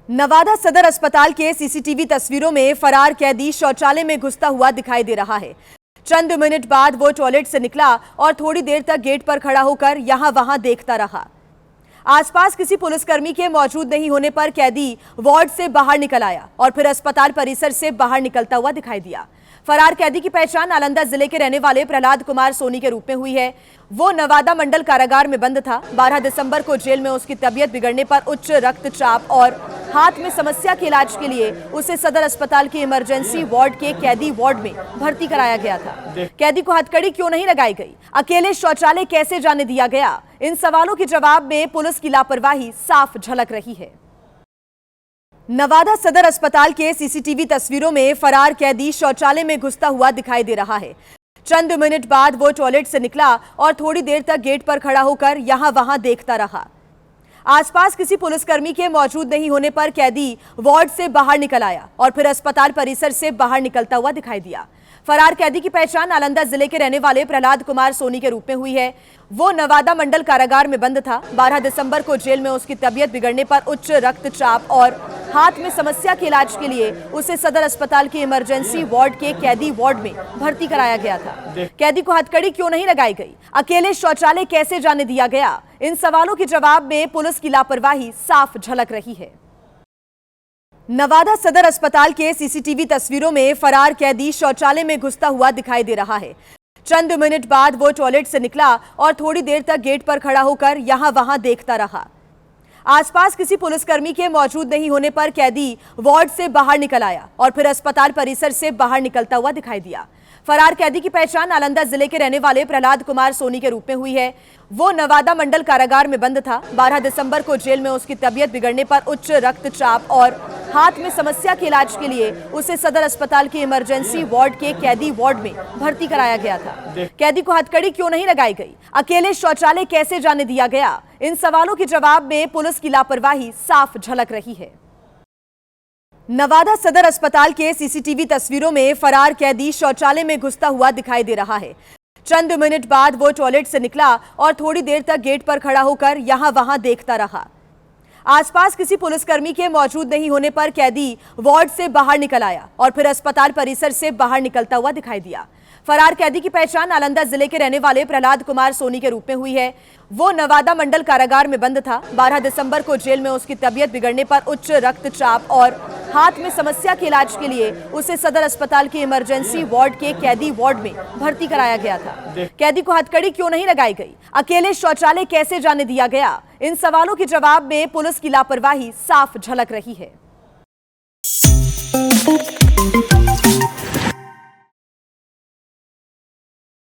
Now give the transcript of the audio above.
नवादा सदर अस्पताल के सीसीटीवी तस्वीरों में फरार कैदी शौचालय में घुसता हुआ दिखाई दे रहा है। चंद मिनट बाद वो टॉयलेट से निकला और थोड़ी देर तक गेट पर खड़ा होकर यहां वहां देखता रहा। आसपास किसी पुलिसकर्मी के मौजूद नहीं होने पर कैदी वार्ड से बाहर निकल आया और फिर अस्पताल परिसर से बाहर निकलता हुआ दिखाई दिया। फरार कैदी की पहचान नालंदा जिले के रहने वाले प्रहलाद कुमार सोनी के रूप में हुई है। वो नवादा मंडल कारागार में बंद था। 12 दिसंबर को जेल में उसकी तबीयत बिगड़ने पर उच्च रक्तचाप और हाथ में समस्या के इलाज के लिए उसे सदर अस्पताल के इमरजेंसी वार्ड के कैदी वार्ड में भर्ती कराया गया था। कैदी को हथकड़ी क्यों नहीं लगाई गई, अकेले शौचालय कैसे जाने दिया गया, इन सवालों के जवाब में पुलिस की लापरवाही साफ झलक रही है। नवादा सदर अस्पताल के सीसीटीवी तस्वीरों में फरार कैदी शौचालय में घुसता हुआ दिखाई दे रहा है। चंद मिनट बाद वो टॉयलेट से निकला और थोड़ी देर तक गेट पर खड़ा होकर यहां वहां देखता रहा। आसपास किसी पुलिसकर्मी के मौजूद नहीं होने पर कैदी वार्ड से बाहर निकल आया और फिर अस्पताल परिसर से बाहर निकलता हुआ दिखाई दिया। फरार कैदी की पहचान नालंदा जिले के रहने वाले प्रहलाद कुमार सोनी के रूप में हुई है। वो नवादा मंडल कारागार में बंद था। 12 दिसंबर को जेल में उसकी तबीयत बिगड़ने पर उच्च रक्तचाप और हाथ में समस्या के इलाज के लिए उसे सदर अस्पताल के इमरजेंसी वार्ड के कैदी वार्ड में भर्ती कराया गया था। कैदी को हथकड़ी क्यों नहीं लगाई गई, अकेले शौचालय कैसे जाने दिया गया, इन सवालों के जवाब में पुलिस की लापरवाही साफ झलक रही है। नवादा सदर अस्पताल के सीसीटीवी तस्वीरों में फरार कैदी शौचालय में घुसता हुआ दिखाई दे रहा है। चंद मिनट बाद वो टॉयलेट से निकला और थोड़ी देर तक गेट पर खड़ा होकर यहां वहां देखता रहा। आसपास किसी पुलिसकर्मी के मौजूद नहीं होने पर कैदी वार्ड से बाहर निकल आया और फिर अस्पताल परिसर से बाहर निकलता हुआ दिखाई दिया। फरार कैदी की पहचान नालंदा जिले के रहने वाले प्रहलाद कुमार सोनी के रूप में हुई है। वो नवादा मंडल कारागार में बंद था। 12 दिसंबर को जेल में उसकी तबीयत बिगड़ने पर उच्च रक्तचाप और हाथ में समस्या के इलाज के लिए उसे सदर अस्पताल के इमरजेंसी वार्ड के कैदी वार्ड में भर्ती कराया गया था। कैदी को हथकड़ी क्यों नहीं लगाई गई, अकेले शौचालय कैसे जाने दिया गया, इन सवालों के जवाब में पुलिस की लापरवाही साफ झलक रही है। नवादा सदर अस्पताल के सीसीटीवी तस्वीरों में फरार कैदी शौचालय में घुसता हुआ दिखाई दे रहा है। चंद मिनट बाद वो टॉयलेट से निकला और थोड़ी देर तक गेट पर खड़ा होकर यहां वहां देखता रहा। आसपास किसी पुलिसकर्मी के मौजूद नहीं होने पर कैदी वार्ड से बाहर निकल आया और फिर अस्पताल परिसर से बाहर निकलता हुआ दिखाई दिया। फरार कैदी की पहचान नालंदा जिले के रहने वाले प्रहलाद कुमार सोनी के रूप में हुई है। वो नवादा मंडल कारागार में बंद था। 12 दिसंबर को जेल में उसकी तबीयत बिगड़ने पर उच्च रक्तचाप और हाथ में समस्या के इलाज के लिए उसे सदर अस्पताल के इमरजेंसी वार्ड के कैदी वार्ड में भर्ती कराया गया था। कैदी को हथकड़ी क्यों नहीं लगाई गई, अकेले शौचालय कैसे जाने दिया गया, इन सवालों के जवाब में पुलिस की लापरवाही साफ झलक रही है।